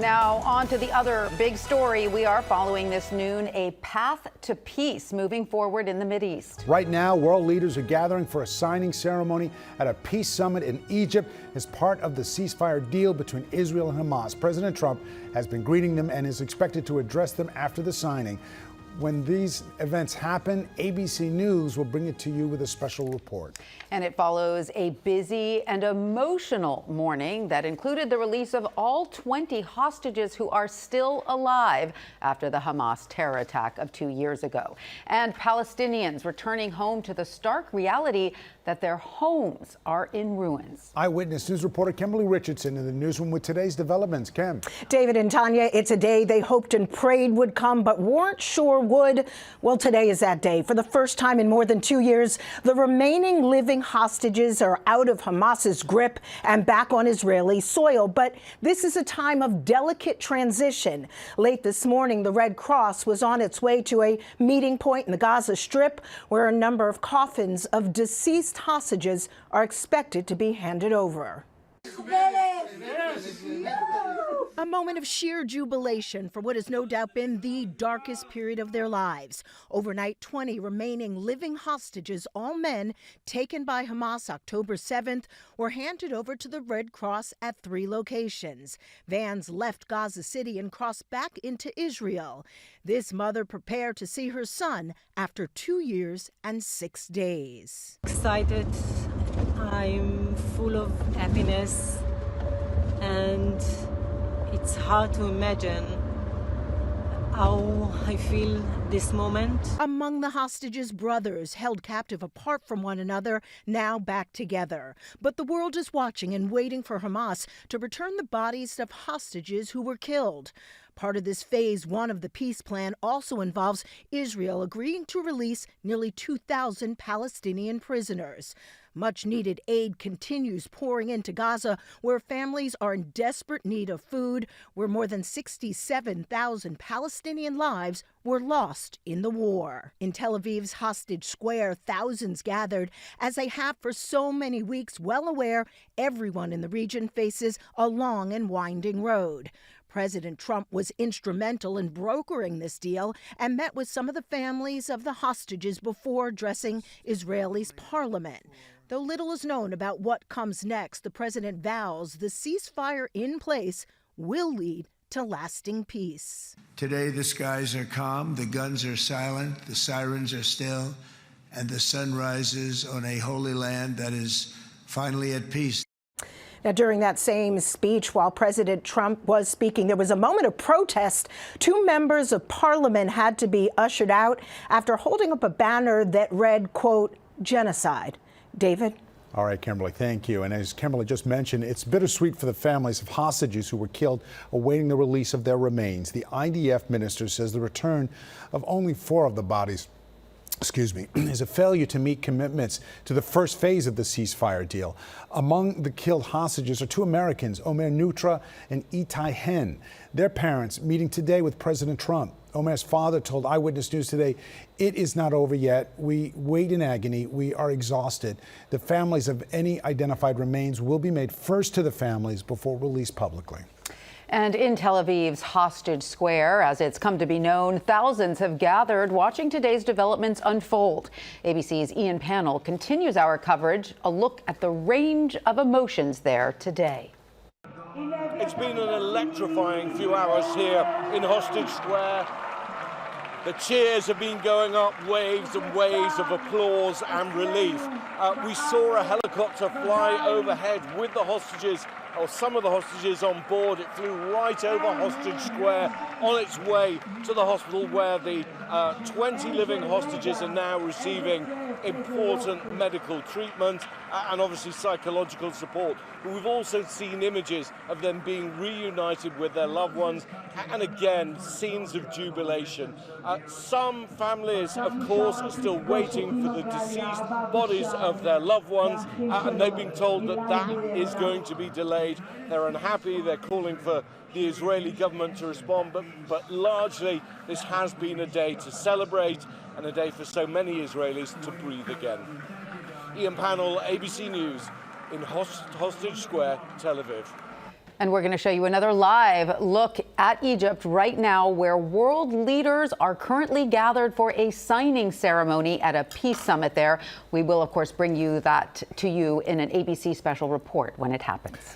Now on to the other big story we are following this noon, a path to peace moving forward in the Mideast. Right now, world leaders are gathering for a signing ceremony at a peace summit in Egypt as part of the ceasefire deal between Israel and Hamas. President Trump has been greeting them and is expected to address them after the signing. When these events happen, ABC News will bring it to you with a special report. And it follows a busy and emotional morning that included the release of all 20 hostages who are still alive after the Hamas terror attack of 2 years ago. And Palestinians returning home to the stark reality that their homes are in ruins. Eyewitness News reporter Kemberly Richardson in the newsroom with today's developments. Kem. David and Tanya, it's a day they hoped and prayed would come, but weren't sure would. Well, today is that day. For the first time in more than 2 years, the remaining living hostages are out of Hamas's grip and back on Israeli soil. But this is a time of delicate transition. Late this morning, the Red Cross was on its way to a meeting point in the Gaza Strip where a number of coffins of deceased hostages are expected to be handed over. A moment of sheer jubilation for what has no doubt been the darkest period of their lives. Overnight, 20 remaining living hostages, all men taken by Hamas October 7th, were handed over to the Red Cross at 3 locations. Vans left Gaza City and crossed back into Israel. This mother prepared to see her son after 2 years and 6 days. Excited. I'm full of happiness, and it's hard to imagine how I feel this moment. Among the hostages, brothers held captive apart from one another, now back together. But the world is watching and waiting for Hamas to return the bodies of hostages who were killed. Part of this phase 1 of the peace plan also involves Israel agreeing to release nearly 2,000 Palestinian prisoners. Much needed aid continues pouring into Gaza, where families are in desperate need of food, where more than 67,000 Palestinian lives were lost in the war. In Tel Aviv's Hostage Square, thousands gathered, as they have for so many weeks, well aware everyone in the region faces a long and winding road. President Trump was instrumental in brokering this deal and met with some of the families of the hostages before addressing Israeli's parliament. Though little is known about what comes next, the president vows the ceasefire in place will lead to lasting peace. Today, the skies are calm, the guns are silent, the sirens are still, and the sun rises on a holy land that is finally at peace. Now, during that same speech, while President Trump was speaking, there was a moment of protest. 2 members of parliament had to be ushered out after holding up a banner that read, quote, genocide. David? All right, Kimberly, thank you. And as Kimberly just mentioned, it's bittersweet for the families of hostages who were killed awaiting the release of their remains. The IDF minister says the return of only 4 of the bodies is a failure to meet commitments to the first phase of the ceasefire deal. Among the killed hostages are 2 Americans, Omer Nutra and Itai Hen. Their parents meeting today with President Trump. Omer's father told Eyewitness News today, "It is not over yet. We wait in agony. We are exhausted. The families of any identified remains will be made first to the families before released publicly." And in Tel Aviv's Hostage Square, as it's come to be known, thousands have gathered watching today's developments unfold. ABC's Ian Pannell continues our coverage, a look at the range of emotions there today. It's been an electrifying few hours here in Hostage Square. The cheers have been going up, waves and waves of applause and relief. We saw a helicopter fly overhead with the hostages, or some of the hostages on board. It flew right over Hostage Square on its way to the hospital where the 20 living hostages are now receiving important medical treatment and obviously psychological support. But we've also seen images of them being reunited with their loved ones, and again, scenes of jubilation. Some families, of course, are still waiting for the deceased bodies of their loved ones, and they've been told that that is going to be delayed. They're unhappy, they're calling for the Israeli government to respond, but largely this has been a day to celebrate and a day for so many Israelis to breathe again. Ian Pannell, ABC News in Hostage Square, Tel Aviv. And we're going to show you another live look at Egypt right now, where world leaders are currently gathered for a signing ceremony at a peace summit there. We will, of course, bring you that to you in an ABC special report when it happens.